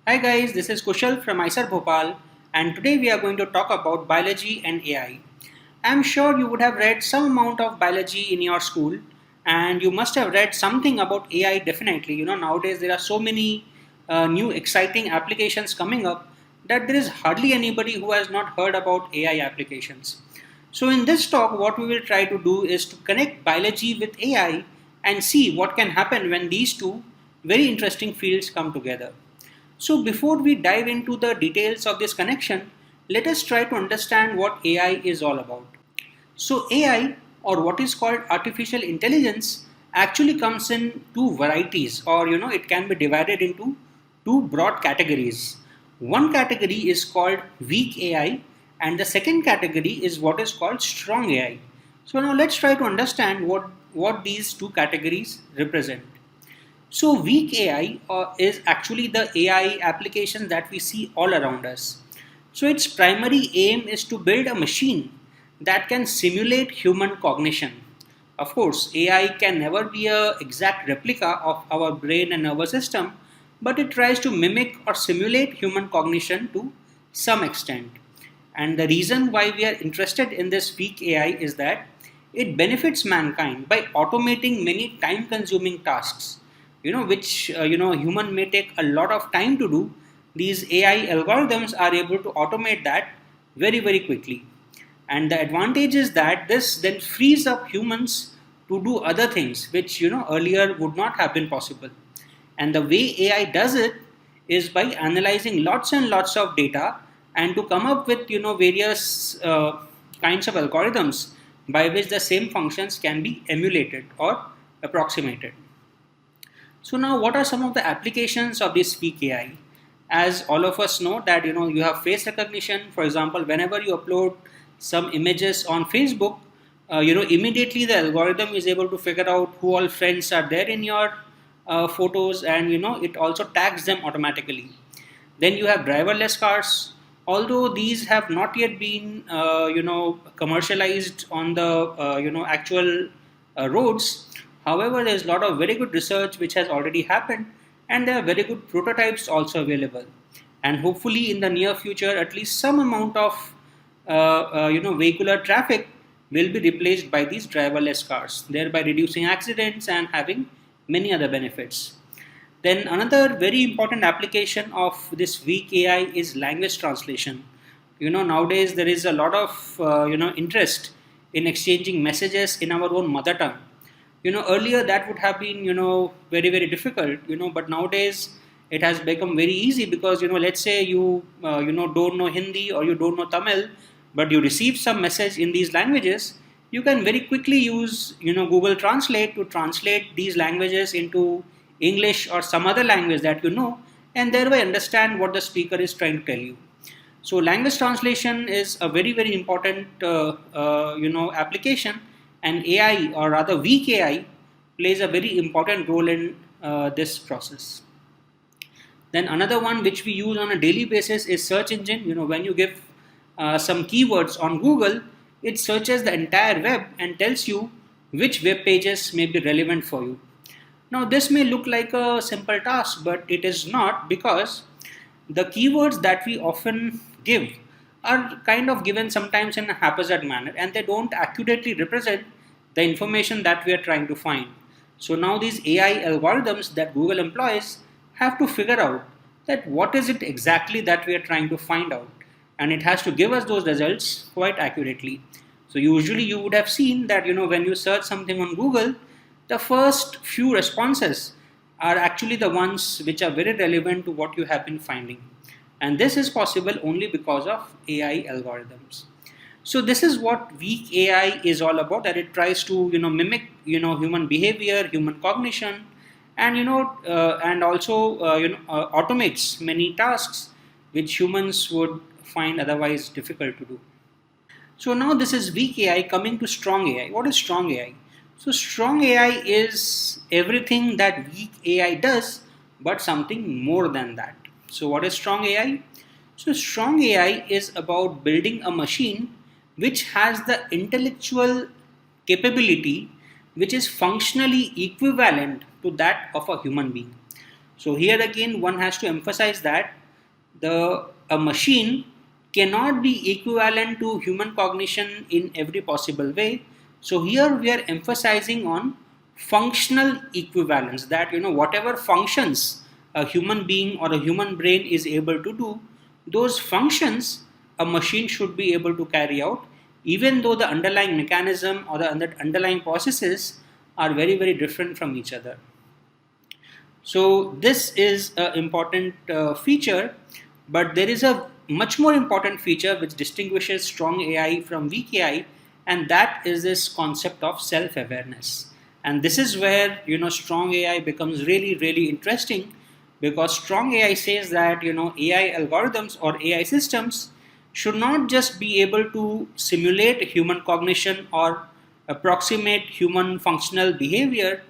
Hi guys, this is Kushal from ISER Bhopal, and today we are going to talk about biology and AI. I'm sure you would have read some amount of biology in your school, and you must have read something about AI definitely. Nowadays there are so many new exciting applications coming up that there is hardly anybody who has not heard about AI applications. So, in this talk, what we will try to do is to connect biology with AI and see what can happen when these two very interesting fields come together. So, before we dive into the details of this connection, let us try to understand what AI is all about. So, AI, or what is called artificial intelligence, actually comes in two varieties, or it can be divided into two broad categories. One category is called weak AI, and the second category is what is called strong AI. So, now let's try to understand what these two categories represent. So, weak AI is actually the AI application that we see all around us. So, its primary aim is to build a machine that can simulate human cognition. Of course, AI can never be an exact replica of our brain and nervous system, but it tries to mimic or simulate human cognition to some extent. And the reason why we are interested in this weak AI is that it benefits mankind by automating many time consuming tasks, which human may take a lot of time to do. These AI algorithms are able to automate that very very quickly, and the advantage is that this then frees up humans to do other things which earlier would not have been possible. And the way AI does it is by analyzing lots and lots of data and to come up with various kinds of algorithms by which the same functions can be emulated or approximated. So now, what are some of the applications of this weak AI? As all of us know that you have face recognition. For example, whenever you upload some images on Facebook, immediately the algorithm is able to figure out who all friends are there in your photos, and it also tags them automatically. Then you have driverless cars. Although these have not yet been commercialized on the actual roads, however, there is a lot of very good research which has already happened, and there are very good prototypes also available. And hopefully, in the near future, at least some amount of vehicular traffic will be replaced by these driverless cars, thereby reducing accidents and having many other benefits. Then another very important application of this weak AI is language translation. Nowadays there is a lot of interest in exchanging messages in our own mother tongue. Earlier that would have been very very difficult. But nowadays it has become very easy because let's say you don't know Hindi or you don't know Tamil, but you receive some message in these languages. You can very quickly use Google Translate to translate these languages into English or some other language that and thereby understand what the speaker is trying to tell you. So language translation is a very very important application, and AI, or rather weak AI, plays a very important role in this process. Then another one which we use on a daily basis is search engine. When you give some keywords on Google, it searches the entire web and tells you which web pages may be relevant for you. Now, this may look like a simple task, but it is not, because the keywords that we often give are kind of given sometimes in a haphazard manner, and they don't accurately represent the information that we are trying to find. So now these AI algorithms that Google employs have to figure out that what is it exactly that we are trying to find out, and it has to give us those results quite accurately. So usually you would have seen that when you search something on Google, the first few responses are actually the ones which are very relevant to what you have been finding. And this is possible only because of AI algorithms. So this is what weak AI is all about, that it tries to mimic human behavior, human cognition, and and also automates many tasks which humans would find otherwise difficult to do. So now this is weak AI coming to strong AI. What is strong AI? So strong AI is everything that weak AI does, but something more than that. So what is strong AI? So strong AI is about building a machine which has the intellectual capability which is functionally equivalent to that of a human being. So here again one has to emphasize that a machine cannot be equivalent to human cognition in every possible way. So here we are emphasizing on functional equivalence, that whatever functions a human being or a human brain is able to do, those functions a machine should be able to carry out, even though the underlying mechanism or the underlying processes are very very different from each other. So this is an important feature, but there is a much more important feature which distinguishes strong AI from weak AI, and that is this concept of self-awareness. And this is where strong AI becomes really really interesting, because strong AI says that AI algorithms or AI systems should not just be able to simulate human cognition or approximate human functional behavior,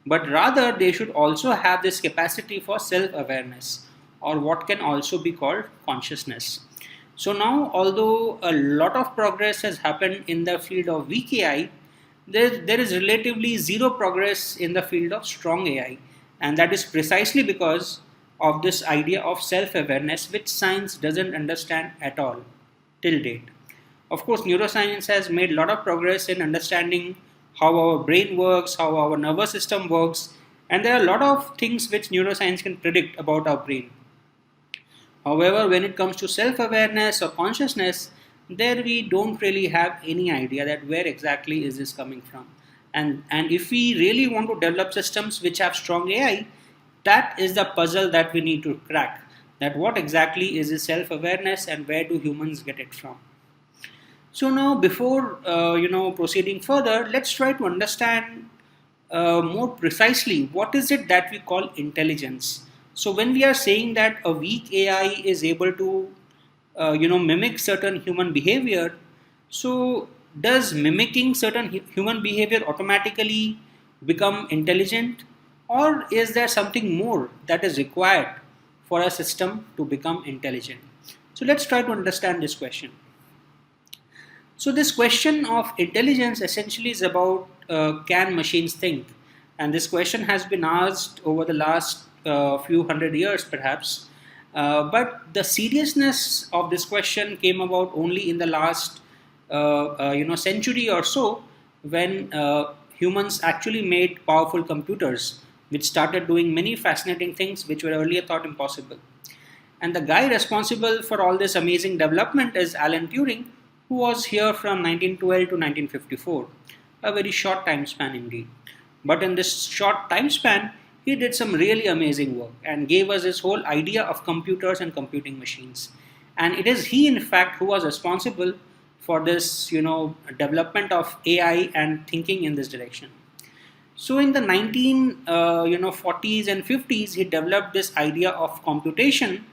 but rather they should also have this capacity for self-awareness, or what can also be called consciousness. So now, although a lot of progress has happened in the field of weak AI, there is relatively zero progress in the field of strong AI, and that is precisely because of this idea of self-awareness, which science doesn't understand at all till date. Of course, neuroscience has made a lot of progress in understanding how our brain works, how our nervous system works, and there are a lot of things which neuroscience can predict about our brain. However, when it comes to self-awareness or consciousness, there we don't really have any idea that where exactly is this coming from. And if we really want to develop systems which have strong AI, that is the puzzle that we need to crack. That what exactly is this self-awareness and where do humans get it from? So now, before proceeding further, let's try to understand more precisely what is it that we call intelligence. So when we are saying that a weak AI is able to mimic certain human behavior, so does mimicking certain human behavior automatically become intelligent, or is there something more that is required for a system to become intelligent? So let's try to understand this question. So this question of intelligence essentially is about can machines think? And this question has been asked over the last few hundred years perhaps. But the seriousness of this question came about only in the last century or so, when humans actually made powerful computers which started doing many fascinating things which were earlier thought impossible. And the guy responsible for all this amazing development is Alan Turing, who was here from 1912 to 1954, a very short time span indeed. But in this short time span, he did some really amazing work and gave us this whole idea of computers and computing machines. And it is he, in fact, who was responsible for this, development of AI and thinking in this direction. So in the 1940s and 50s, he developed this idea of computation,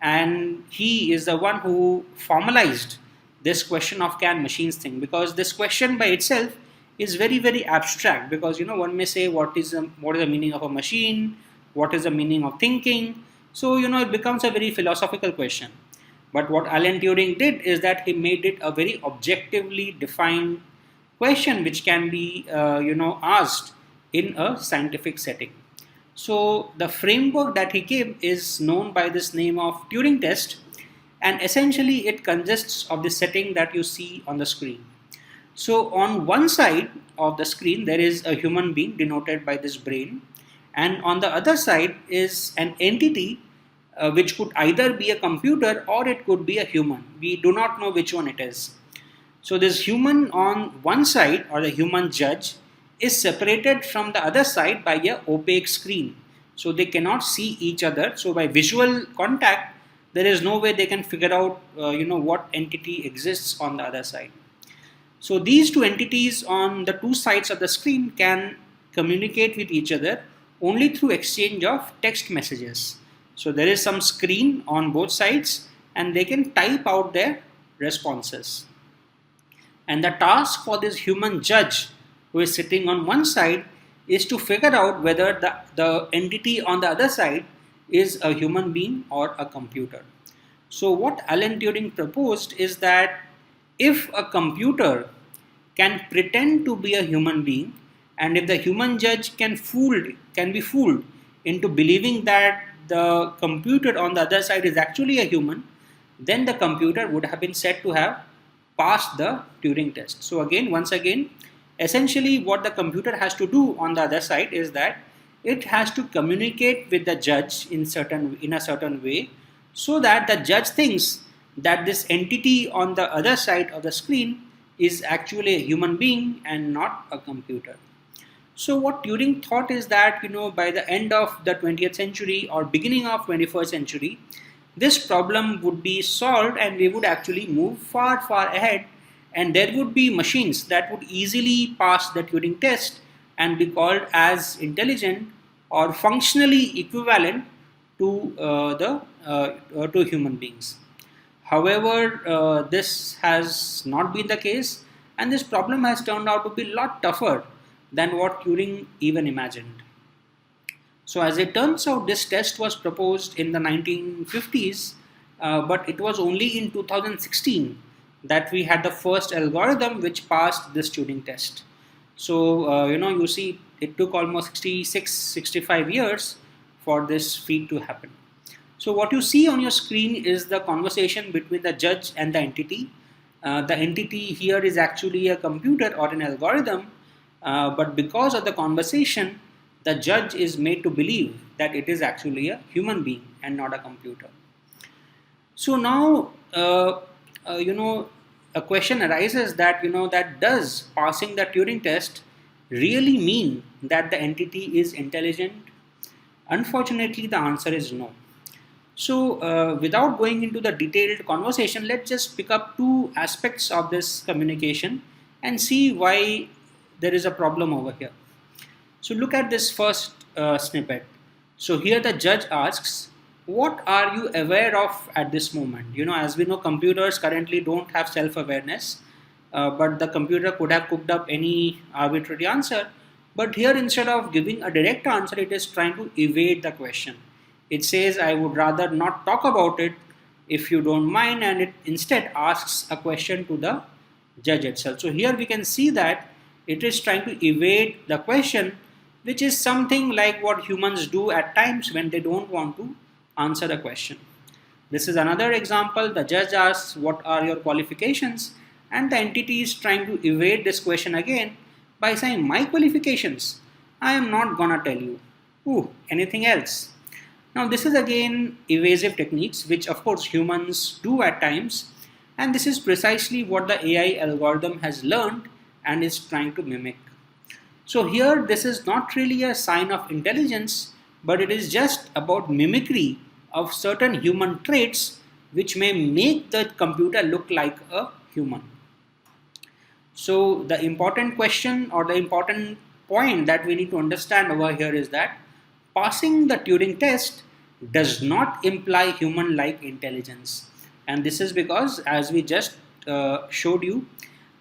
and he is the one who formalized this question of can machines think, because this question by itself is very very abstract, because one may say what is the meaning of a machine, what is the meaning of thinking. So it becomes a very philosophical question. But what Alan Turing did is that he made it a very objectively defined question which can be asked in a scientific setting. So the framework that he gave is known by this name of Turing test, and essentially it consists of the setting that you see on the screen. So on one side of the screen there is a human being denoted by this brain, and on the other side is an entity which could either be a computer or it could be a human. We do not know which one it is. So this human on one side, or the human judge, is separated from the other side by a opaque screen. So they cannot see each other. So by visual contact, there is no way they can figure out what entity exists on the other side. So these two entities on the two sides of the screen can communicate with each other only through exchange of text messages. So there is some screen on both sides and they can type out their responses. And the task for this human judge who is sitting on one side is to figure out whether the entity on the other side is a human being or a computer. So what Alan Turing proposed is that if a computer can pretend to be a human being, and if the human judge can be fooled into believing that the computer on the other side is actually a human, then the computer would have been said to have passed the Turing test. So again, once again, essentially what the computer has to do on the other side is that it has to communicate with the judge in a certain way, so that the judge thinks that this entity on the other side of the screen is actually a human being and not a computer. So what Turing thought is that, by the end of the 20th century or beginning of 21st century, this problem would be solved and we would actually move far, far ahead, and there would be machines that would easily pass the Turing test and be called as intelligent or functionally equivalent to to human beings. However, this has not been the case, and this problem has turned out to be a lot tougher than what Turing even imagined. So as it turns out, this test was proposed in the 1950s, but it was only in 2016 that we had the first algorithm which passed this Turing test. So, you see, it took almost 66, 65 years for this feat to happen. So what you see on your screen is the conversation between the judge and the entity. The entity here is actually a computer or an algorithm, but because of the conversation, the judge is made to believe that it is actually a human being and not a computer. So now, a question arises that, that does passing the Turing test really mean that the entity is intelligent? Unfortunately, the answer is no. So, without going into the detailed conversation, let's just pick up two aspects of this communication and see why there is a problem over here. So, look at this first snippet. So, here the judge asks, what are you aware of at this moment? As we know, computers currently don't have self-awareness, but the computer could have cooked up any arbitrary answer. But here, instead of giving a direct answer, it is trying to evade the question. It says, I would rather not talk about it if you don't mind, and it instead asks a question to the judge itself. So here we can see that it is trying to evade the question, which is something like what humans do at times when they don't want to answer a question. This is another example. The judge asks, what are your qualifications? And the entity is trying to evade this question again by saying, my qualifications, I am not gonna tell you. Ooh, anything else? Now this is again evasive techniques, which of course humans do at times, and this is precisely what the AI algorithm has learned and is trying to mimic. So here this is not really a sign of intelligence, but it is just about mimicry of certain human traits which may make the computer look like a human. So the important question or the important point that we need to understand over here is that passing the Turing test does not imply human-like intelligence. And this is because, as we just showed you,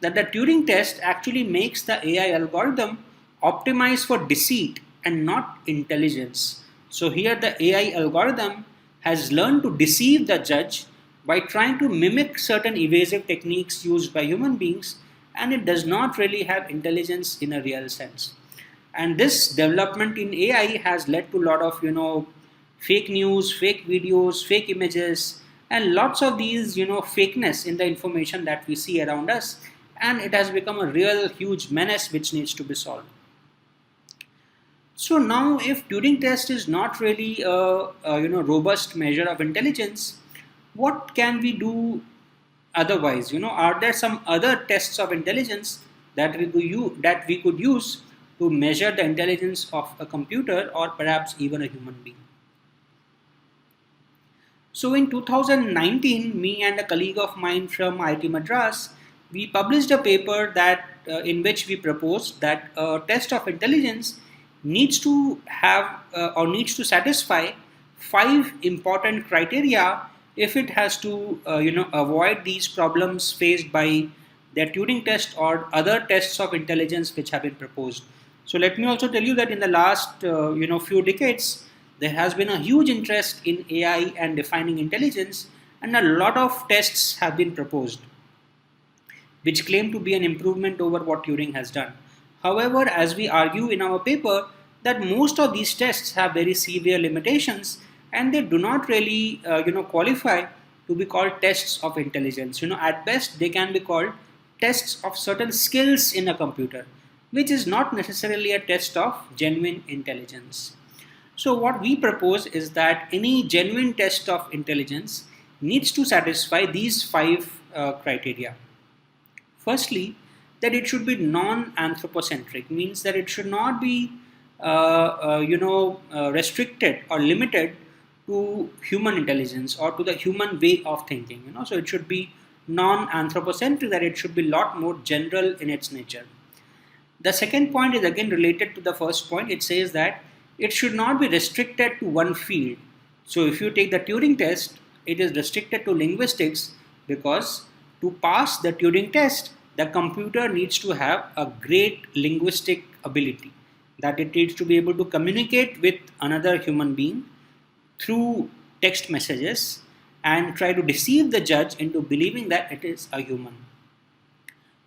that the Turing test actually makes the AI algorithm optimize for deceit and not intelligence. So here the AI algorithm has learned to deceive the judge by trying to mimic certain evasive techniques used by human beings, and it does not really have intelligence in a real sense. And this development in AI has led to a lot of, fake news, fake videos, fake images, and lots of these, fakeness in the information that we see around us. And it has become a real huge menace which needs to be solved. So now, if Turing test is not really a robust measure of intelligence, what can we do otherwise? Are there some other tests of intelligence that we could use to measure the intelligence of a computer or perhaps even a human being? So in 2019, me and a colleague of mine from IIT Madras, we published a paper that in which we proposed that a test of intelligence needs to have or needs to satisfy 5 important criteria if it has to avoid these problems faced by the Turing test or other tests of intelligence which have been proposed. So let me also tell you that in the last few decades, there has been a huge interest in AI and defining intelligence, and a lot of tests have been proposed which claim to be an improvement over what Turing has done. However, as we argue in our paper, that most of these tests have very severe limitations and they do not really qualify to be called tests of intelligence. At best they can be called tests of certain skills in a computer, which is not necessarily a test of genuine intelligence. So what we propose is that any genuine test of intelligence needs to satisfy these five criteria. Firstly, that it should be non-anthropocentric, means that it should not be restricted or limited to human intelligence or to the human way of thinking. So it should be non-anthropocentric, that it should be a lot more general in its nature. The second point is again related to the first point. It says that it should not be restricted to one field. So if you take the Turing test, it is restricted to linguistics because to pass the Turing test, the computer needs to have a great linguistic ability, that it needs to be able to communicate with another human being through text messages and try to deceive the judge into believing that it is a human.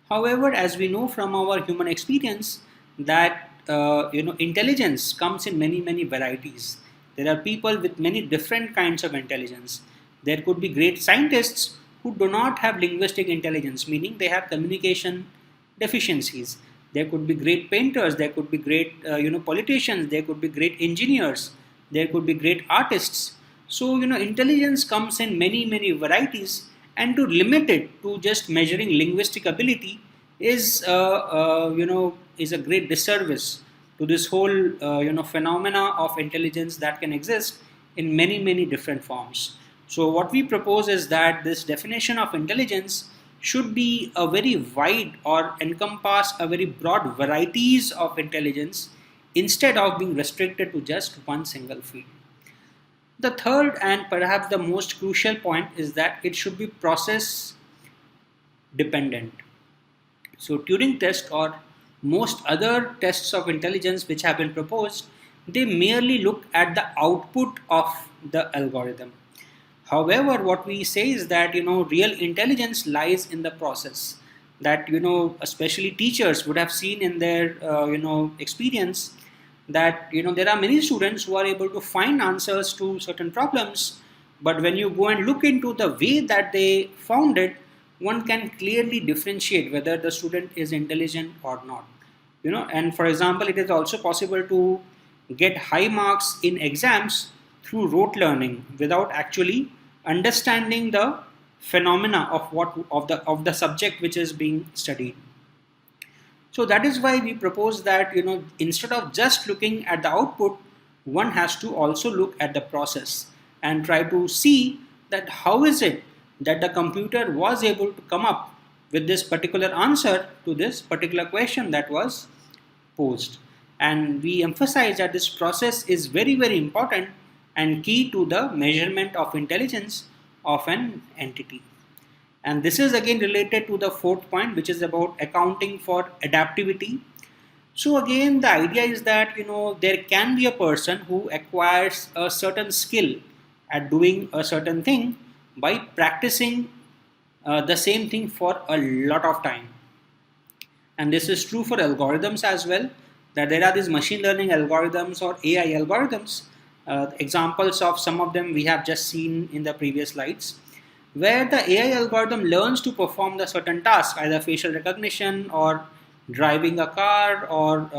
However, as we know from our human experience, that intelligence comes in many varieties. There are people with many different kinds of intelligence. There could be great scientists who do not have linguistic intelligence, meaning they have communication deficiencies. There could be great painters, there could be great politicians, there could be great engineers, there could be great artists. So intelligence comes in many varieties, and to limit it to just measuring linguistic ability is is a great disservice to this whole phenomena of intelligence that can exist in many different forms. So what we propose is that this definition of intelligence should be a very wide or encompass a very broad varieties of intelligence instead of being restricted to just one single field. The third and perhaps the most crucial point is that it should be process dependent. So Turing test or most other tests of intelligence which have been proposed, they merely look at the output of the algorithm. However, what we say is that real intelligence lies in the process. That especially teachers would have seen in their experience that there are many students who are able to find answers to certain problems, but when you go and look into the way that they found it, one can clearly differentiate whether the student is intelligent or not. And for example, it is also possible to get high marks in exams through rote learning without actually understanding the phenomena of the subject which is being studied. So that is why we propose that instead of just looking at the output, one has to also look at the process and try to see that how is it that the computer was able to come up with this particular answer to this particular question that was posed. And we emphasize that this process is very important and key to the measurement of intelligence of an entity. And this is again related to the fourth point, which is about accounting for adaptivity. So again, the idea is that there can be a person who acquires a certain skill at doing a certain thing by practicing the same thing for a lot of time. And this is true for algorithms as well, that there are these machine learning algorithms or AI algorithms. Examples of some of them we have just seen in the previous slides, where the AI algorithm learns to perform the certain task, either facial recognition or driving a car or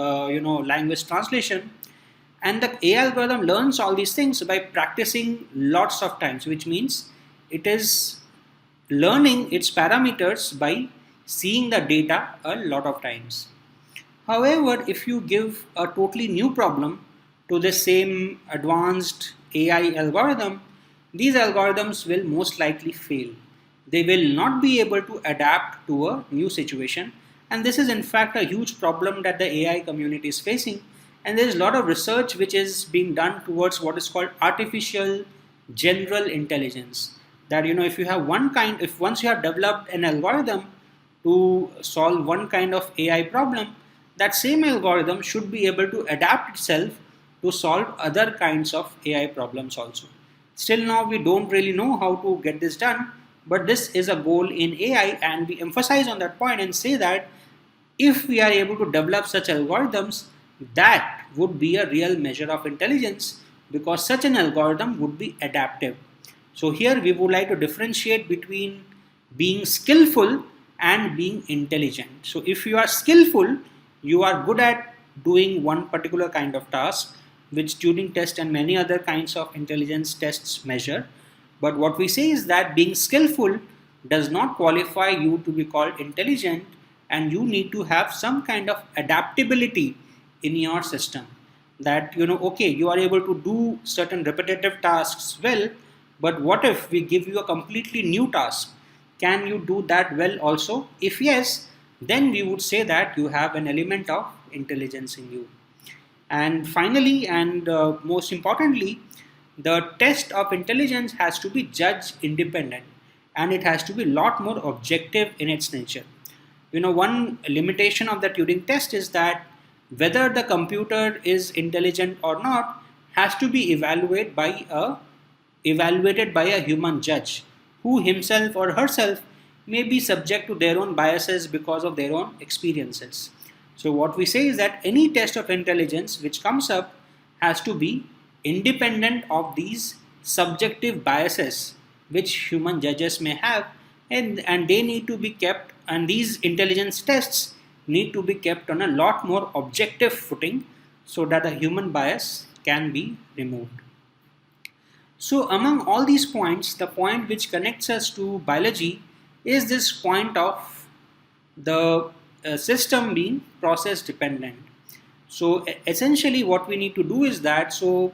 language translation. And the AI algorithm learns all these things by practicing lots of times, which means it is learning its parameters by seeing the data a lot of times. However, if you give a totally new problem to the same advanced AI algorithm, these algorithms will most likely fail. They will not be able to adapt to a new situation, and this is in fact a huge problem that the AI community is facing. And there is a lot of research which is being done towards what is called artificial general intelligence. That if you have if once you have developed an algorithm to solve one kind of AI problem, that same algorithm should be able to adapt itself to solve other kinds of AI problems also. Still now we don't really know how to get this done, but this is a goal in AI, and we emphasize on that point and say that if we are able to develop such algorithms, that would be a real measure of intelligence, because such an algorithm would be adaptive. So here we would like to differentiate between being skillful and being intelligent. So if you are skillful, you are good at doing one particular kind of task, which Turing test and many other kinds of intelligence tests measure. But what we say is that being skillful does not qualify you to be called intelligent, and you need to have some kind of adaptability in your system. That, okay, you are able to do certain repetitive tasks well, but what if we give you a completely new task? Can you do that well also? If yes, then we would say that you have an element of intelligence in you. And finally, and most importantly, the test of intelligence has to be judge independent, and it has to be a lot more objective in its nature. One limitation of the Turing test is that whether the computer is intelligent or not has to be evaluated by a human judge, who himself or herself may be subject to their own biases because of their own experiences. So what we say is that any test of intelligence which comes up has to be independent of these subjective biases which human judges may have, and they need to be kept, and these intelligence tests need to be kept on a lot more objective footing so that a human bias can be removed. So among all these points, the point which connects us to biology is this point of the system being process dependent. So essentially what we need to do is that, so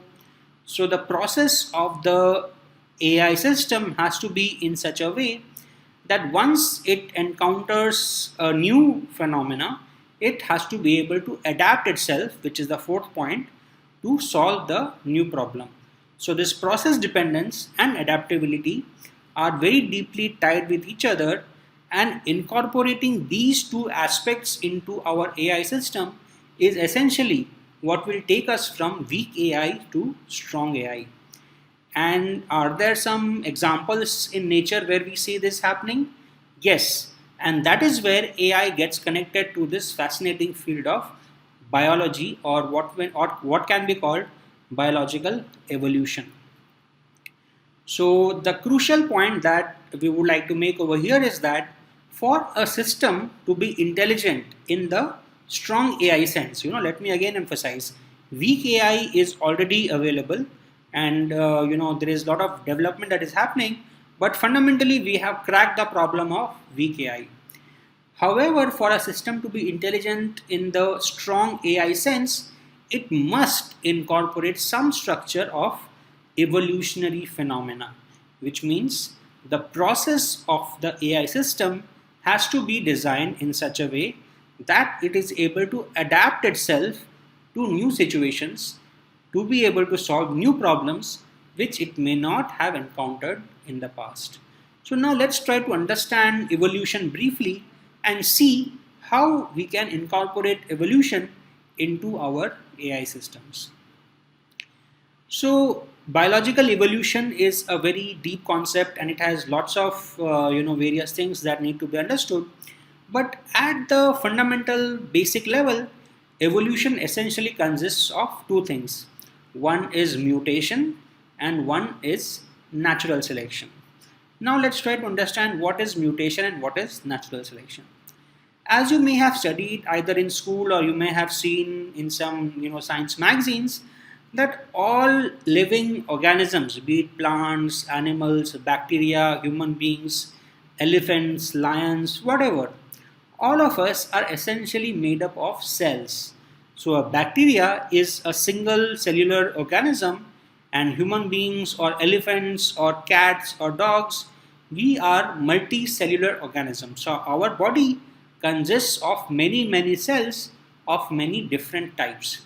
the process of the AI system has to be in such a way that once it encounters a new phenomena, it has to be able to adapt itself, which is the fourth point, to solve the new problem. So this process dependence and adaptability are very deeply tied with each other, and incorporating these two aspects into our AI system is essentially what will take us from weak AI to strong AI. And are there some examples in nature where we see this happening? Yes, and that is where AI gets connected to this fascinating field of biology, or what can be called biological evolution. So the crucial point that we would like to make over here is that for a system to be intelligent in the strong AI sense, let me again emphasize, weak AI is already available, and there is a lot of development that is happening, but fundamentally we have cracked the problem of weak AI. However, for a system to be intelligent in the strong AI sense, it must incorporate some structure of evolutionary phenomena, which means the process of the AI system has to be designed in such a way that it is able to adapt itself to new situations, to be able to solve new problems which it may not have encountered in the past. So now let's try to understand evolution briefly and see how we can incorporate evolution into our AI systems. So biological evolution is a very deep concept, and it has lots of various things that need to be understood. But at the fundamental basic level, evolution essentially consists of two things. One is mutation and one is natural selection. Now let's try to understand what is mutation and what is natural selection. As you may have studied either in school, or you may have seen in some science magazines, that all living organisms, be it plants, animals, bacteria, human beings, elephants, lions, whatever, all of us are essentially made up of cells. So a bacteria is a single cellular organism, and human beings or elephants or cats or dogs, we are multicellular organisms. So our body consists of many cells of many different types.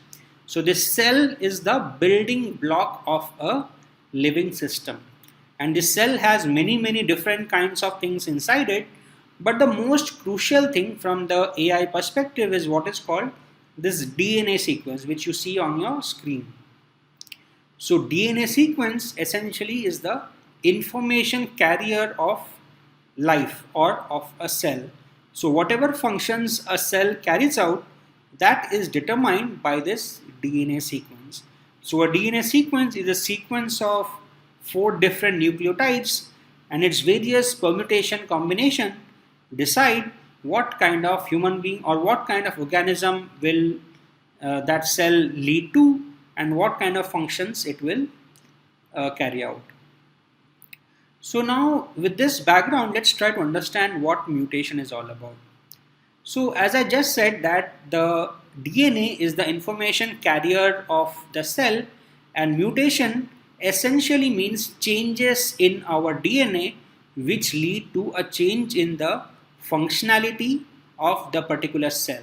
So this cell is the building block of a living system, and this cell has many different kinds of things inside it. But the most crucial thing from the AI perspective is what is called this DNA sequence, which you see on your screen. So DNA sequence essentially is the information carrier of life or of a cell. So whatever functions a cell carries out, that is determined by this DNA sequence. So a DNA sequence is a sequence of 4 different nucleotides, and its various permutation combination decide what kind of human being or what kind of organism will that cell lead to, and what kind of functions it will carry out. So now with this background, let's try to understand what mutation is all about. So as I just said that the DNA is the information carrier of the cell, and mutation essentially means changes in our DNA which lead to a change in the functionality of the particular cell.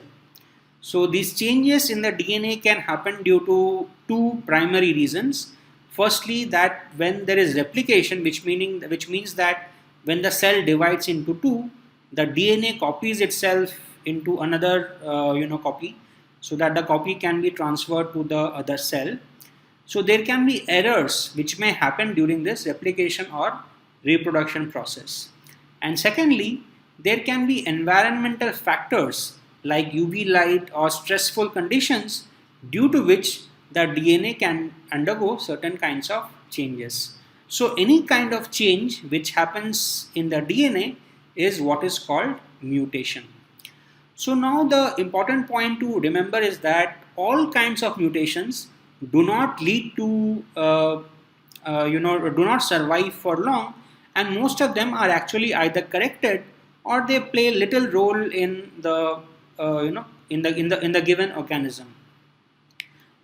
So these changes in the DNA can happen due to two primary reasons. Firstly, that when there is replication, which means that when the cell divides into two, the DNA copies itself into another copy, so that the copy can be transferred to the other cell. So there can be errors which may happen during this replication or reproduction process. And secondly, there can be environmental factors like UV light or stressful conditions due to which the DNA can undergo certain kinds of changes. So any kind of change which happens in the DNA is what is called mutation. So now the important point to remember is that all kinds of mutations do not lead to do not survive for long, and most of them are actually either corrected or they play little role in the in the given organism.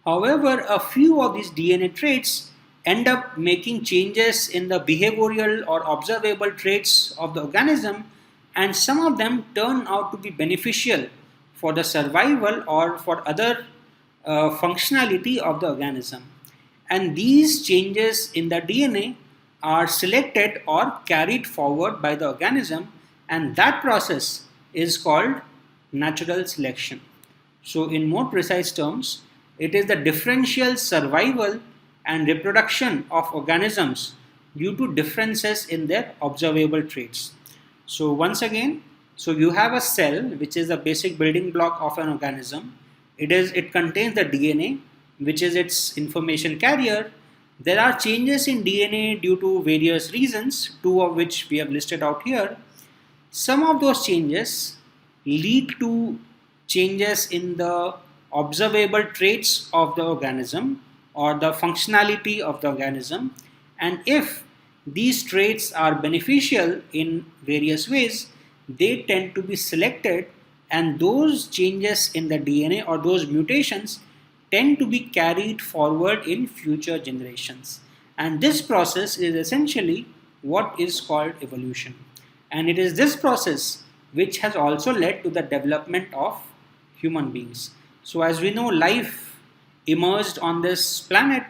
However, a few of these DNA traits end up making changes in the behavioral or observable traits of the organism, and some of them turn out to be beneficial for the survival or for other functionality of the organism. And these changes in the DNA are selected or carried forward by the organism, and that process is called natural selection. So in more precise terms, it is the differential survival and reproduction of organisms due to differences in their observable traits. So once again, so you have a cell which is the basic building block of an organism. It contains the DNA, which is its information carrier. There are changes in DNA due to various reasons, two of which we have listed out here. Some of those changes lead to changes in the observable traits of the organism or the functionality of the organism, and if these traits are beneficial in various ways, they tend to be selected, and those changes in the DNA or those mutations tend to be carried forward in future generations. And this process is essentially what is called evolution. And it is this process which has also led to the development of human beings. So as we know, life emerged on this planet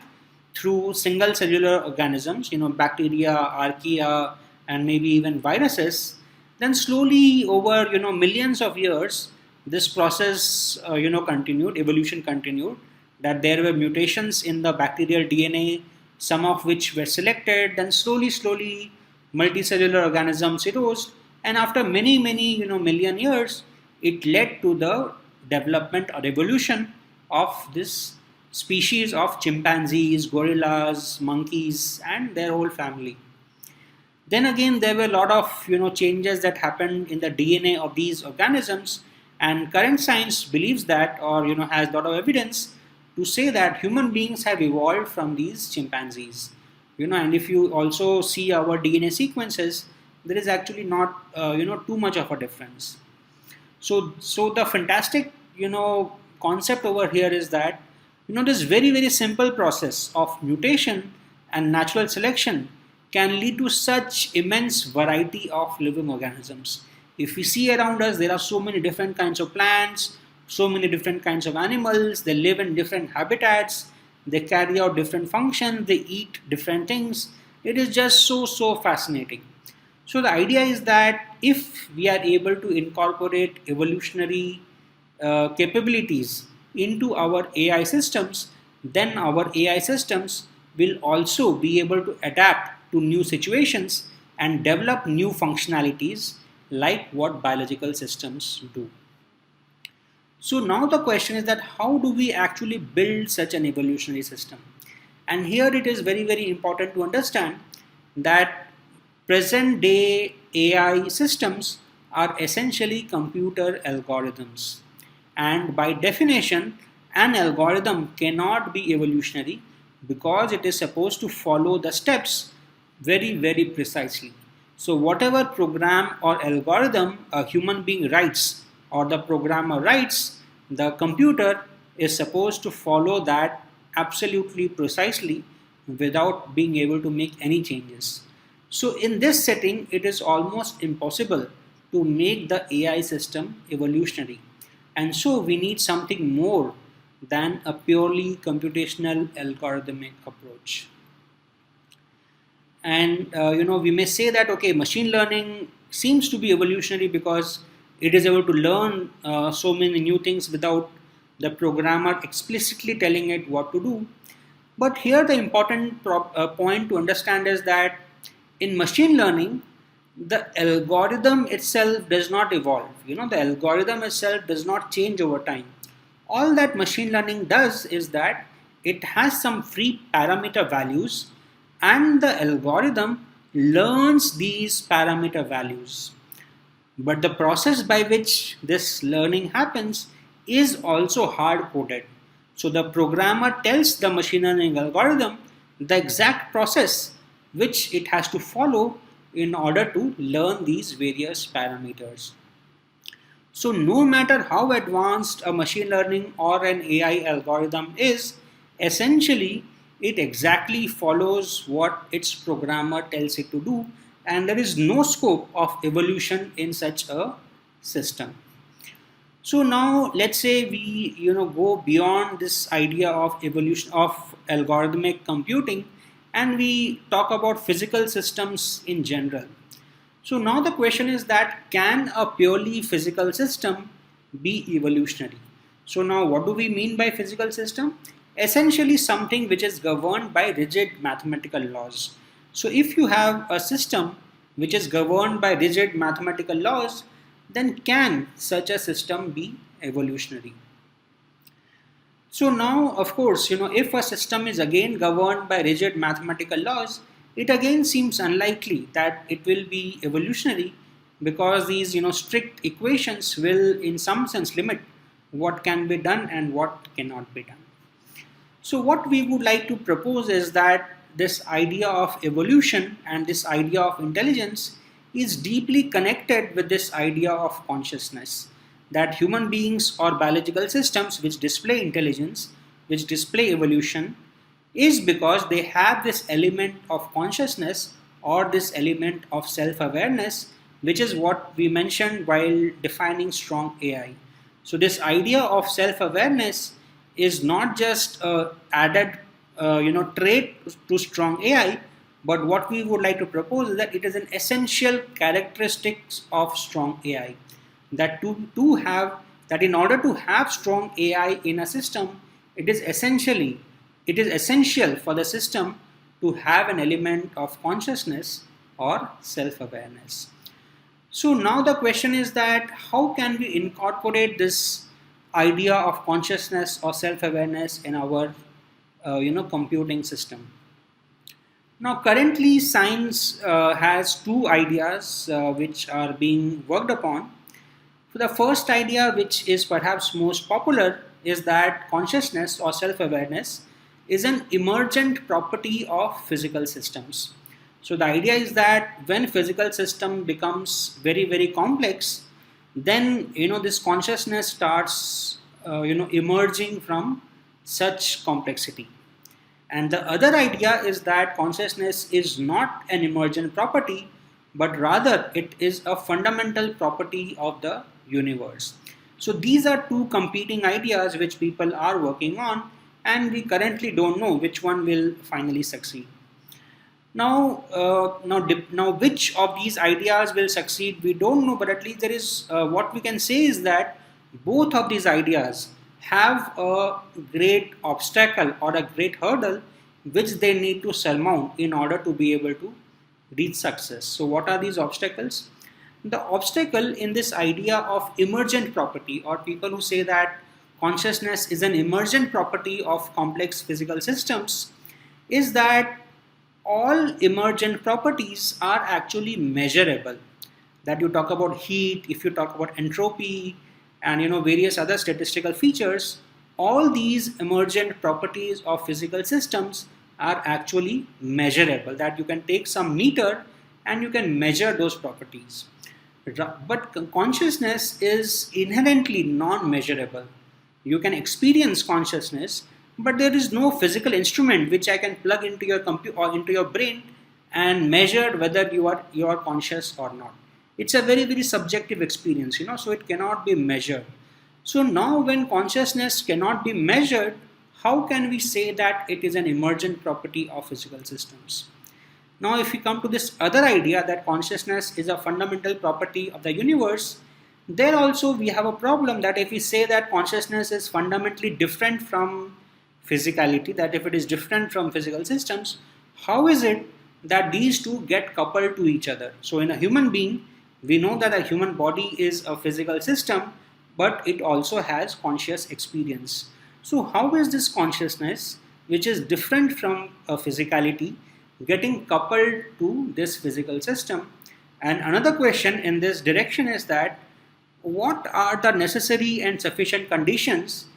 through single cellular organisms, bacteria, archaea, and maybe even viruses. Then slowly over, millions of years, this process, continued, evolution continued, that there were mutations in the bacterial DNA, some of which were selected, then slowly, multicellular organisms arose, and after many, million years, it led to the development or evolution of this species of chimpanzees, gorillas, monkeys, and their whole family. Then again, there were a lot of changes that happened in the DNA of these organisms, and current science believes that, or has a lot of evidence to say that human beings have evolved from these chimpanzees. And if you also see our DNA sequences, there is actually not too much of a difference. So the fantastic concept over here is that this very simple process of mutation and natural selection can lead to such immense variety of living organisms. If we see around us, there are so many different kinds of plants, so many different kinds of animals. They live in different habitats, they carry out different functions, they eat different things. It is just so fascinating. So the idea is that if we are able to incorporate evolutionary capabilities into our AI systems, then our AI systems will also be able to adapt to new situations and develop new functionalities like what biological systems do. So now the question is that how do we actually build such an evolutionary system? And here it is very, very important to understand that present day AI systems are essentially computer algorithms. And by definition, an algorithm cannot be evolutionary because it is supposed to follow the steps very, very precisely. So, whatever program or algorithm a human being writes or the programmer writes, the computer is supposed to follow that absolutely precisely without being able to make any changes. So, in this setting, it is almost impossible to make the AI system evolutionary. And so, we need something more than a purely computational algorithmic approach. And we may say that okay, machine learning seems to be evolutionary because it is able to learn so many new things without the programmer explicitly telling it what to do. But here the important point to understand is that in machine learning, the algorithm itself does not evolve. The algorithm itself does not change over time. All that machine learning does is that it has some free parameter values and the algorithm learns these parameter values. But the process by which this learning happens is also hard coded. So the programmer tells the machine learning algorithm the exact process which it has to follow in order to learn these various parameters. So no matter how advanced a machine learning or an AI algorithm is, essentially it exactly follows what its programmer tells it to do, and there is no scope of evolution in such a system. So now let's say we go beyond this idea of evolution of algorithmic computing and we talk about physical systems in general. So now the question is that can a purely physical system be evolutionary? So now what do we mean by physical system? Essentially something which is governed by rigid mathematical laws. So if you have a system which is governed by rigid mathematical laws, then can such a system be evolutionary? So now, of course, if a system is again governed by rigid mathematical laws, it again seems unlikely that it will be evolutionary because these, strict equations will in some sense limit what can be done and what cannot be done. So what we would like to propose is that this idea of evolution and this idea of intelligence is deeply connected with this idea of consciousness. That human beings or biological systems which display intelligence, which display evolution, is because they have this element of consciousness or this element of self-awareness, which is what we mentioned while defining strong AI. So this idea of self-awareness is not just a added trait to strong AI, but what we would like to propose is that it is an essential characteristics of strong AI. That in order to have strong AI in a system, it is essential for the system to have an element of consciousness or self-awareness. So now the question is that how can we incorporate this idea of consciousness or self-awareness in our computing system? Now currently science has two ideas which are being worked upon. So the first idea, which is perhaps most popular, is that consciousness or self-awareness is an emergent property of physical systems. So the idea is that when physical system becomes very, very complex, then this consciousness starts emerging from such complexity. And the other idea is that consciousness is not an emergent property, but rather it is a fundamental property of the universe. So these are two competing ideas which people are working on, and we currently don't know which one will finally succeed. Now, which of these ideas will succeed, we don't know, but at least there is what we can say is that both of these ideas have a great obstacle or a great hurdle which they need to surmount in order to be able to reach success. So, what are these obstacles? The obstacle in this idea of emergent property, or people who say that consciousness is an emergent property of complex physical systems, is that all emergent properties are actually measurable. That you talk about heat, if you talk about entropy, and various other statistical features, all these emergent properties of physical systems are actually measurable. That you can take some meter and you can measure those properties. But consciousness is inherently non-measurable. You can experience consciousness, but there is no physical instrument which I can plug into your computer or into your brain and measure whether you are conscious or not. It's a very, very subjective experience, so it cannot be measured. So now when consciousness cannot be measured, how can we say that it is an emergent property of physical systems? Now, if we come to this other idea that consciousness is a fundamental property of the universe, there also we have a problem that if we say that consciousness is fundamentally different from physicality, that if it is different from physical systems, how is it that these two get coupled to each other? So in a human being, we know that a human body is a physical system, but it also has conscious experience. So how is this consciousness, which is different from a physicality, getting coupled to this physical system? And another question in this direction is that what are the necessary and sufficient conditions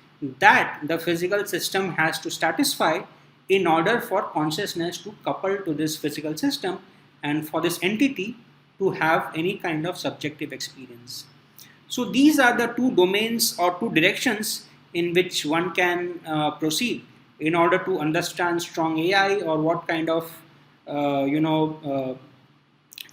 that the physical system has to satisfy in order for consciousness to couple to this physical system and for this entity to have any kind of subjective experience? So these are the two domains or two directions in which one can proceed in order to understand strong AI, or what kind of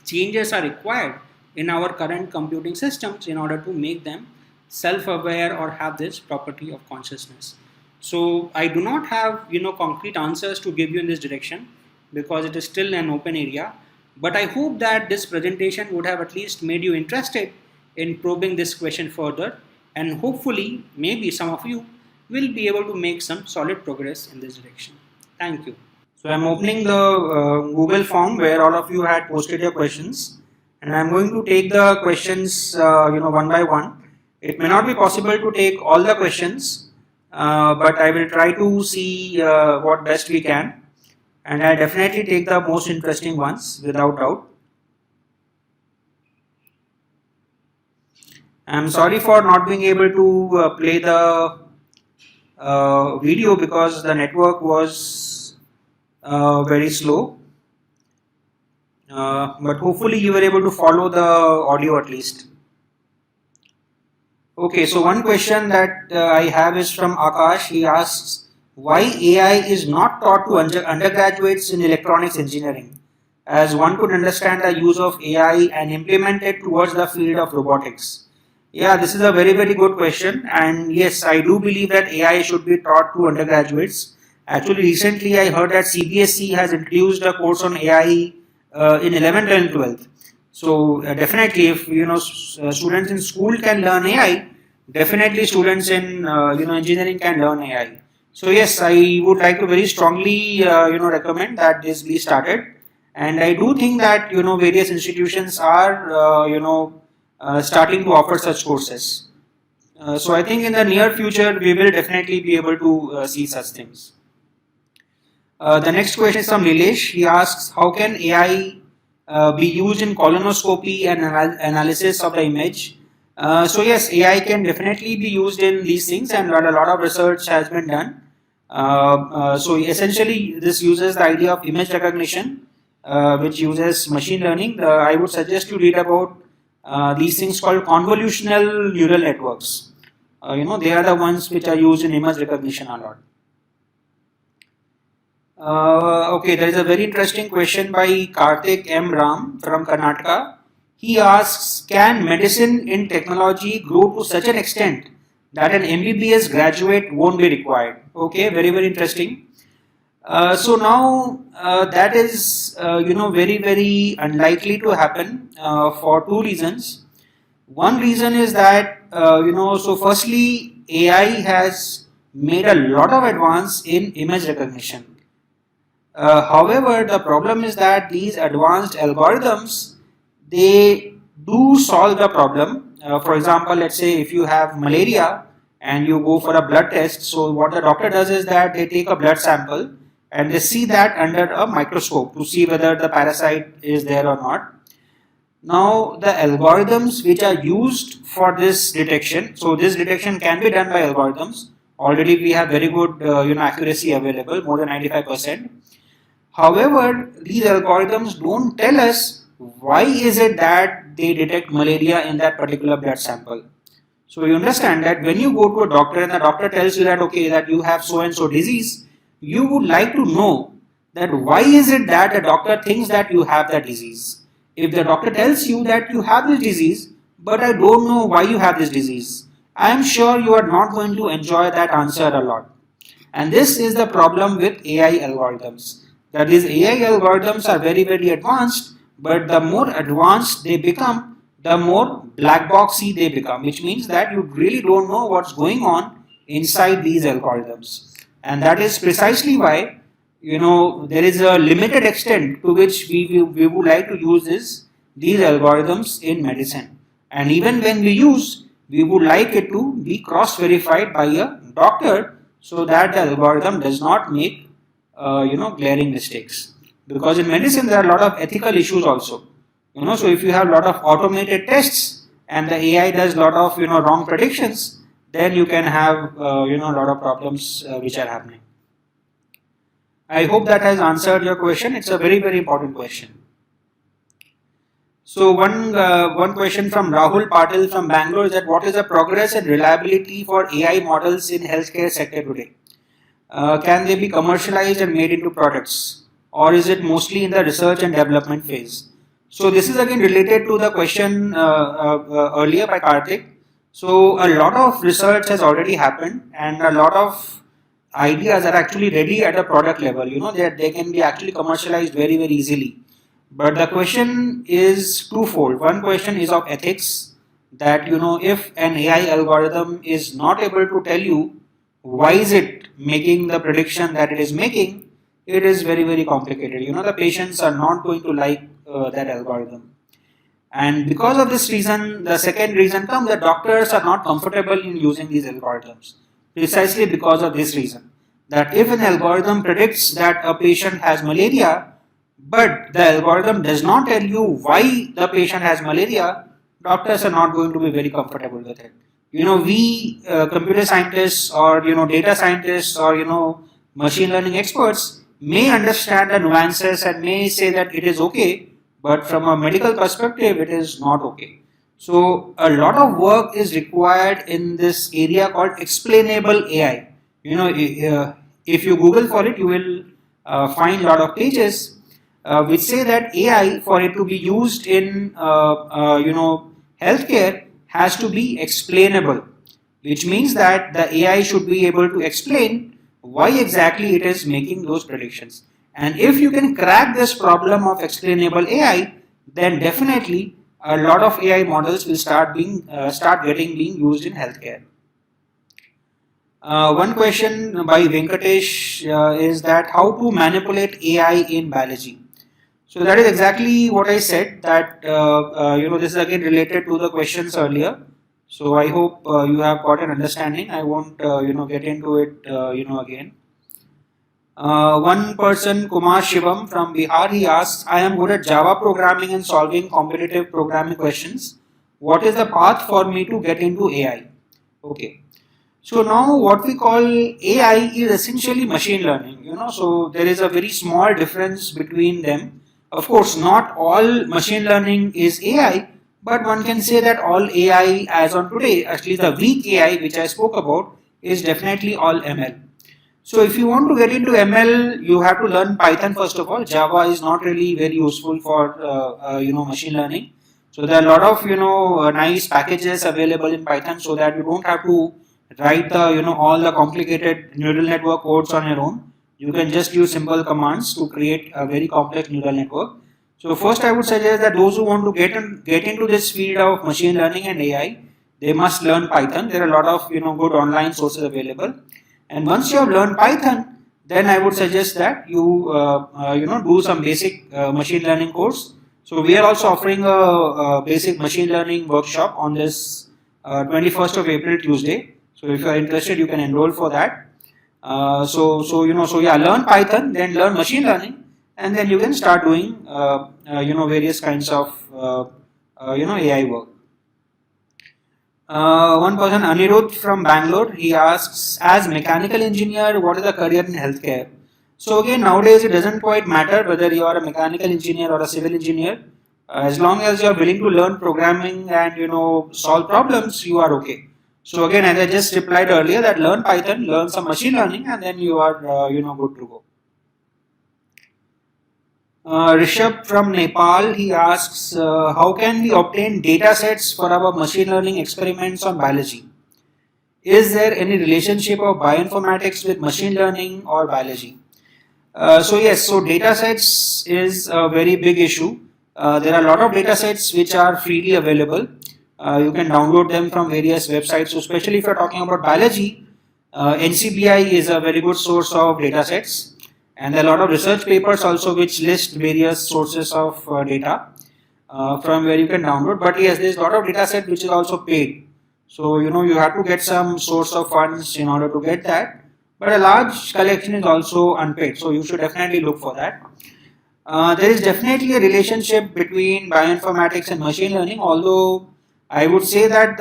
changes are required in our current computing systems in order to make them self-aware or have this property of consciousness. So I do not have concrete answers to give you in this direction because it is still an open area, but I hope that this presentation would have at least made you interested in probing this question further, and hopefully maybe some of you will be able to make some solid progress in this direction. Thank you. So I'm opening the Google form where all of you had posted your questions, and I'm going to take the questions one by one. It may not be possible to take all the questions, but I will try to see what best we can, and I definitely take the most interesting ones without doubt. I'm sorry for not being able to play the video because the network was very slow, but hopefully you were able to follow the audio at least. Okay, so one question that I have is from Akash. He asks, why AI is not taught to undergraduates in electronics engineering, as one could understand the use of AI and implement it towards the field of robotics? Yeah, this is a very, very good question, and yes, I do believe that AI should be taught to undergraduates. Actually, recently I heard that CBSE has introduced a course on AI in 11th and 12th. So definitely, if students in school can learn AI, definitely students in engineering can learn AI. So yes, I would like to very strongly recommend that this be started, and I do think that various institutions are starting to offer such courses. So I think in the near future we will definitely be able to see such things. The next question is from Nilesh. He asks, how can AI be used in colonoscopy and analysis of the image? So yes, AI can definitely be used in these things, and a lot of research has been done. So essentially this uses the idea of image recognition, which uses machine learning. I would suggest you read about these things called convolutional neural networks. They are the ones which are used in image recognition a lot. Okay, there is a very interesting question by Karthik M. Ram from Karnataka. He asks, can medicine in technology grow to such an extent that an MBBS graduate won't be required? Okay, very, very interesting. So now that is very, very unlikely to happen for two reasons. One reason is that so firstly, AI has made a lot of advance in image recognition. However, the problem is that these advanced algorithms, they do solve the problem. For example, let's say if you have malaria and you go for a blood test, so what the doctor does is that they take a blood sample and they see that under a microscope to see whether the parasite is there or not. Now the algorithms which are used for this detection, so this detection can be done by algorithms. Already we have very good accuracy available, more than 95%. However, these algorithms don't tell us why is it that they detect malaria in that particular blood sample. So you understand that when you go to a doctor and the doctor tells you that okay, that you have so and so disease, you would like to know that why is it that the doctor thinks that you have that disease. If the doctor tells you that you have this disease, but I don't know why you have this disease, I am sure you are not going to enjoy that answer a lot. And this is the problem with AI algorithms. That is, AI algorithms are very, very advanced, but the more advanced they become, the more black boxy they become, which means that you really don't know what's going on inside these algorithms. And that is precisely why there is a limited extent to which we would like to use these algorithms in medicine. And even when we use, we would like it to be cross verified by a doctor so that the algorithm does not make glaring mistakes. Because in medicine there are a lot of ethical issues also. So if you have a lot of automated tests and the AI does a lot of wrong predictions, then you can have a lot of problems which are happening. I hope that has answered your question. It's a very, very important question. So one question from Rahul Patil from Bangalore is that what is the progress and reliability for AI models in healthcare sector today? Can they be commercialized and made into products, or is it mostly in the research and development phase? So this is again related to the question earlier by Karthik. So a lot of research has already happened and a lot of ideas are actually ready at a product level. They can be actually commercialized very, very easily. But the question is twofold. One question is of ethics, that if an AI algorithm is not able to tell you why is it making the prediction that it is making, it is very, very complicated. The patients are not going to like that algorithm. And because of this reason, the second reason comes that doctors are not comfortable in using these algorithms. Precisely because of this reason, that if an algorithm predicts that a patient has malaria, but the algorithm does not tell you why the patient has malaria, doctors are not going to be very comfortable with it. We computer scientists or data scientists or machine learning experts may understand the nuances and may say that it is okay, but from a medical perspective it is not okay. So a lot of work is required in this area called explainable AI. If you Google for it, you will find a lot of pages which say that AI, for it to be used in healthcare, has to be explainable, which means that the AI should be able to explain why exactly it is making those predictions. And if you can crack this problem of explainable AI, then definitely a lot of AI models will start being used in healthcare. One question by Venkatesh is that how to manipulate AI in biology. So that is exactly what I said, that this is again related to the questions earlier. So I hope you have got an understanding. I won't get into it again. One person, Kumar Shivam from Bihar, he asks, I am good at Java programming and solving competitive programming questions. What is the path for me to get into AI? Okay. So now what we call AI is essentially machine learning, so there is a very small difference between them. Of course, not all machine learning is AI, but one can say that all AI as on today, at least the weak AI which I spoke about, is definitely all ML. So if you want to get into ML, you have to learn Python first of all. Java is not really very useful for machine learning. So there are a lot of nice packages available in Python, so that you don't have to write the all the complicated neural network codes on your own. You can just use simple commands to create a very complex neural network. So first I would suggest that those who want to get into this field of machine learning and AI, they must learn Python. There are a lot of good online sources available. And once you have learned Python, then I would suggest that you do some basic machine learning course So we are also offering a basic machine learning workshop on this 21st of April, Tuesday. So if you are interested, you can enroll for that. So yeah, learn Python, then learn machine learning, and then you can start doing various kinds of AI work. One person, Anirudh from Bangalore, he asks, as mechanical engineer, what is the career in healthcare? So again, nowadays it doesn't quite matter whether you are a mechanical engineer or a civil engineer. As long as you are willing to learn programming and solve problems, you are okay. So again, as I just replied earlier, that learn Python, learn some machine learning, and then you are good to go. Rishabh from Nepal, he asks, how can we obtain data sets for our machine learning experiments on biology? Is there any relationship of bioinformatics with machine learning or biology? So yes, so data sets is a very big issue. There are a lot of data sets which are freely available. You can download them from various websites. So especially if you're talking about biology, NCBI is a very good source of data sets. And there are a lot of research papers also which list various sources of data from where you can download. But yes, there's a lot of data set which is also paid. So you have to get some source of funds in order to get that. But a large collection is also unpaid. So you should definitely look for that. There is definitely a relationship between bioinformatics and machine learning, although I would say that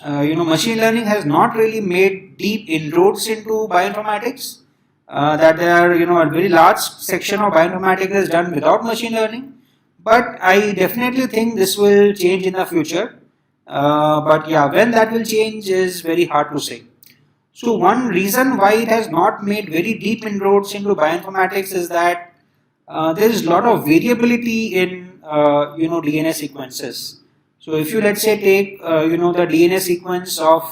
machine learning has not really made deep inroads into bioinformatics. That there are a very large section of bioinformatics is done without machine learning. But I definitely think this will change in the future. But yeah, when that will change is very hard to say. So one reason why it has not made very deep inroads into bioinformatics is that there is a lot of variability in DNA sequences. So if you, let's say, take the DNA sequence of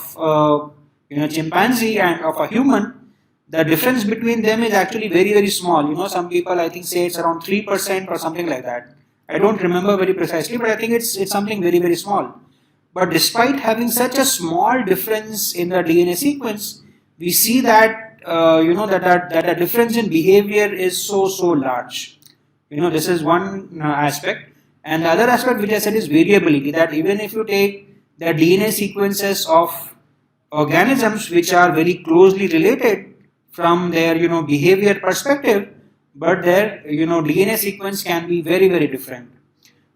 chimpanzee and of a human, the difference between them is actually very small. Some people I think say it's around 3% or something like that. I don't remember very precisely, but I think it's something very small. But despite having such a small difference in the DNA sequence, we see that that the difference in behavior is so large. This is one aspect, and the other aspect which I said is variability. That even if you take the DNA sequences of organisms which are very closely related from their behavior perspective, but their DNA sequence can be very different.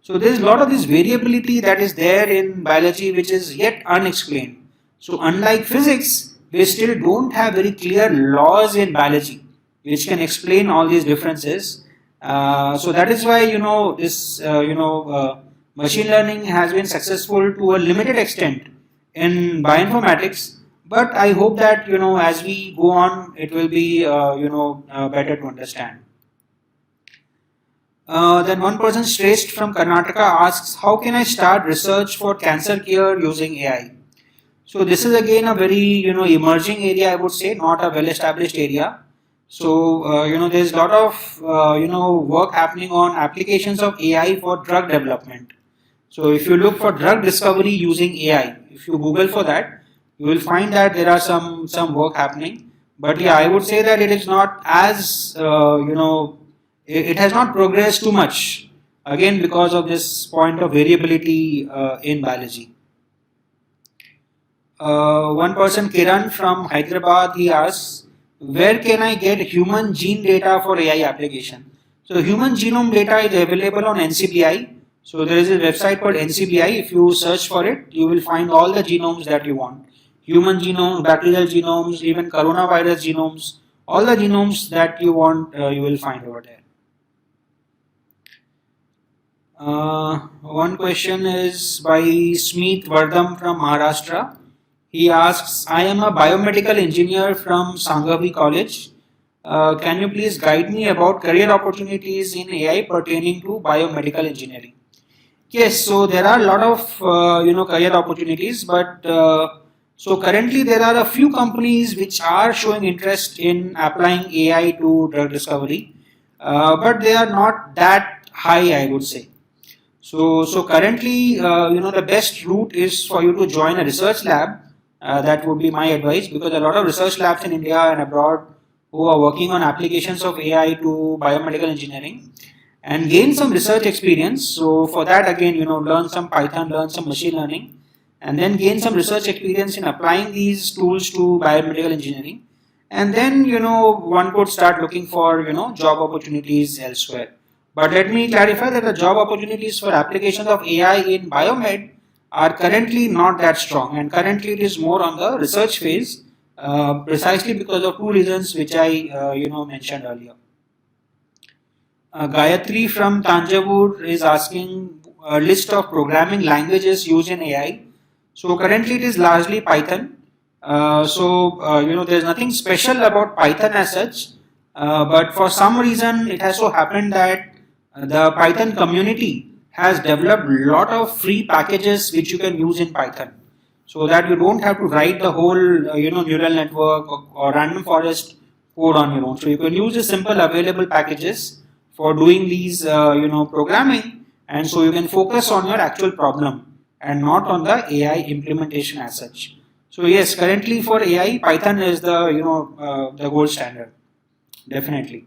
So there is a lot of this variability that is there in biology which is yet unexplained. So unlike physics, we still don't have very clear laws in biology which can explain all these differences. So that is why this machine learning has been successful to a limited extent in bioinformatics. But I hope that as we go on, it will be better to understand. Then one person, Shrestha from Karnataka, asks, how can I start research for cancer care using AI? So this is again a very emerging area, I would say, not a well-established area. So there's a lot of work happening on applications of AI for drug development. So if you look for drug discovery using AI, if you Google for that, you will find that there are some work happening. But yeah, I would say that it is not as it has not progressed too much, again because of this point of variability in biology. One person, Kiran from Hyderabad, he asks, where can I get human gene data for AI application? So human genome data is available on NCBI. So there is a website called NCBI. If you search for it, you will find all the genomes that you want. Human genomes, bacterial genomes, even coronavirus genomes, all the genomes that you want, you will find over there. One question is by Smeet Vardham from Maharashtra. He asks, I am a biomedical engineer from Sanghavi College. Can you please guide me about career opportunities in AI pertaining to biomedical engineering? Yes, so there are a lot of career opportunities, but so currently there are a few companies which are showing interest in applying AI to drug discovery, but they are not that high, I would say. So currently, the best route is for you to join a research lab. That would be my advice, because a lot of research labs in India and abroad who are working on applications of AI to biomedical engineering and gain some research experience. So for that, again, learn some Python, learn some machine learning, and then gain some research experience in applying these tools to biomedical engineering. And then, one could start looking for, job opportunities elsewhere. But let me clarify that the job opportunities for applications of AI in biomed are currently not that strong, and currently it is more on the research phase, precisely because of two reasons which I mentioned earlier. Gayatri from Tanjavur is asking a list of programming languages used in AI. So currently it is largely Python. There's nothing special about Python as such, but for some reason it has so happened that the Python community has developed a lot of free packages which you can use in Python, so that you don't have to write the whole neural network or random forest code on your own. So you can use the simple available packages for doing these programming, and so you can focus on your actual problem and not on the AI implementation as such. So yes, currently for AI, Python is the gold standard, definitely.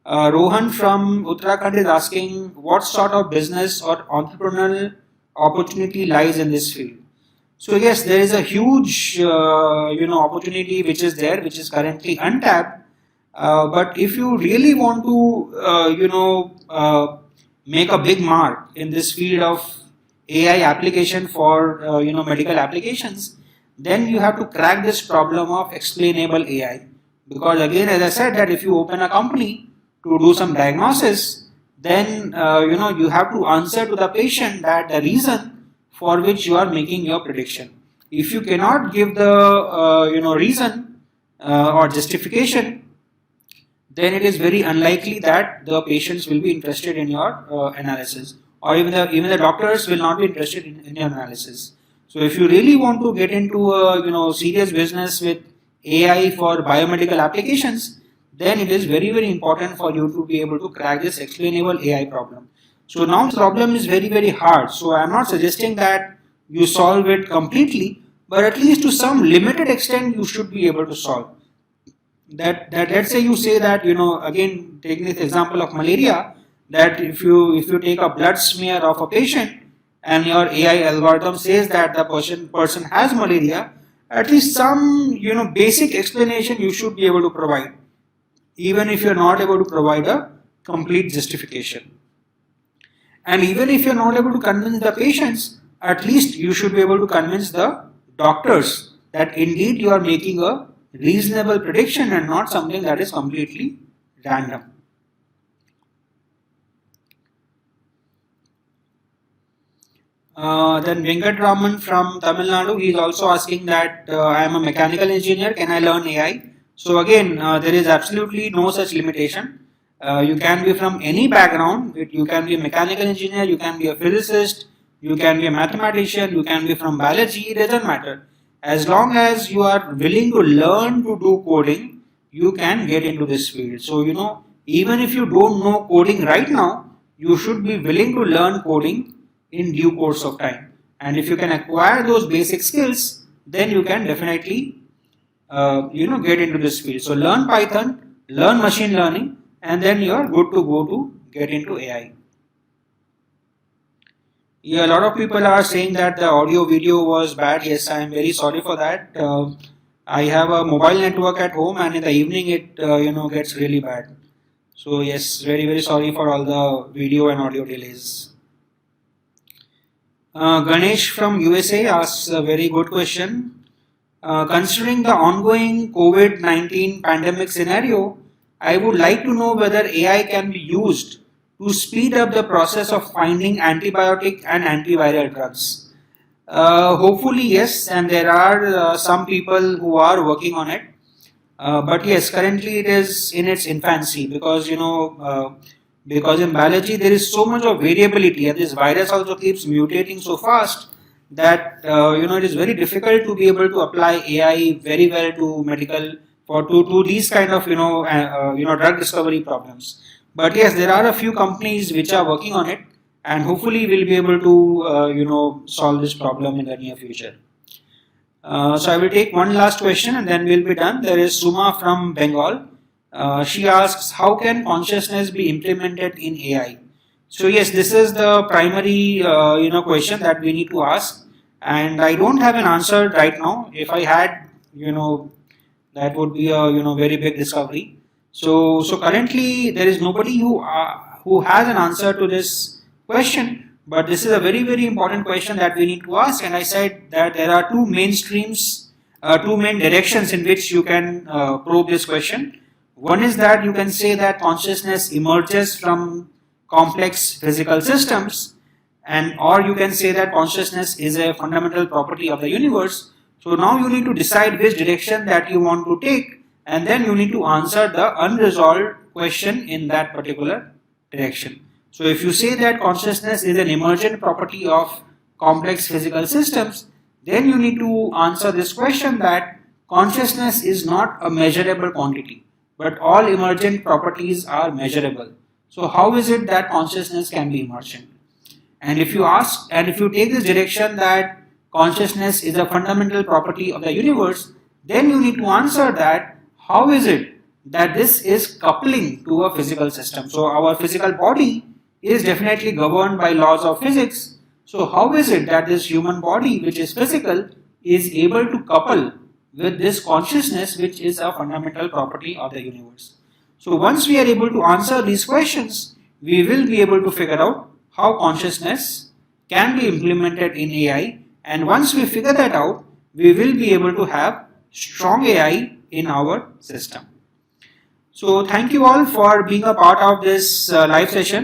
Rohan from Uttarakhand is asking what sort of business or entrepreneurial opportunity lies in this field. So yes, there is a huge opportunity which is there, which is currently untapped. But if you really want to make a big mark in this field of AI application for medical applications, then you have to crack this problem of explainable AI. Because again, as I said, that if you open a company to do some diagnosis, then you have to answer to the patient that the reason for which you are making your prediction. If you cannot give the reason or justification, then it is very unlikely that the patients will be interested in your analysis, or even the doctors will not be interested in your analysis. So if you really want to get into a serious business with AI for biomedical applications, then it is very, very important for you to be able to crack this explainable AI problem. So now the problem is very, very hard. So I am not suggesting that you solve it completely, but at least to some limited extent you should be able to solve. That let's say you say that again, taking this example of malaria, that if you take a blood smear of a patient and your AI algorithm says that the person has malaria, at least some basic explanation you should be able to provide, even if you're not able to provide a complete justification. And even if you're not able to convince the patients, at least you should be able to convince the doctors that indeed you are making a reasonable prediction and not something that is completely random. Then Venkatraman from Tamil Nadu, he is also asking that I am a mechanical engineer, can I learn AI? So again, there is absolutely no such limitation. You can be from any background. You can be a mechanical engineer, you can be a physicist, you can be a mathematician, you can be from biology, it doesn't matter. As long as you are willing to learn to do coding, you can get into this field. So even if you don't know coding right now, you should be willing to learn coding in due course of time. And if you can acquire those basic skills, then you can definitely get into this field. So learn Python, learn machine learning, and then you are good to go to get into AI. Yeah, a lot of people are saying that the audio video was bad. Yes, I am very sorry for that. I have a mobile network at home, and in the evening it gets really bad. So yes, very, very sorry for all the video and audio delays. Ganesh from USA asks a very good question. Considering the ongoing COVID-19 pandemic scenario, I would like to know whether AI can be used to speed up the process of finding antibiotic and antiviral drugs. Hopefully yes, and there are some people who are working on it. But yes, currently it is in its infancy because because in biology there is so much of variability, and this virus also keeps mutating so fast that it is very difficult to be able to apply AI very well to medical to these kind of drug discovery problems. But yes, there are a few companies which are working on it, and hopefully we'll be able to solve this problem in the near future. So I will take one last question and then we'll be done. There is Suma from Bengal. She asks, how can consciousness be implemented in AI? So yes, this is the primary question that we need to ask, and I don't have an answer right now. If I had, that would be a very big discovery. So currently there is nobody who has an answer to this question. But this is a very, very important question that we need to ask. And I said that there are two main streams, two main directions in which you can probe this question. One is that you can say that consciousness emerges from complex physical systems, and or you can say that consciousness is a fundamental property of the universe. So now you need to decide which direction that you want to take, and then you need to answer the unresolved question in that particular direction. So if you say that consciousness is an emergent property of complex physical systems, then you need to answer this question that consciousness is not a measurable quantity, but all emergent properties are measurable. So how is it that consciousness can be emergent? And if you take this direction that consciousness is a fundamental property of the universe, then you need to answer that how is it that this is coupling to a physical system. So our physical body is definitely governed by laws of physics. So how is it that this human body, which is physical, is able to couple with this consciousness, which is a fundamental property of the universe? So once we are able to answer these questions, we will be able to figure out how consciousness can be implemented in AI, and once we figure that out, we will be able to have strong AI in our system. So thank you all for being a part of this live session.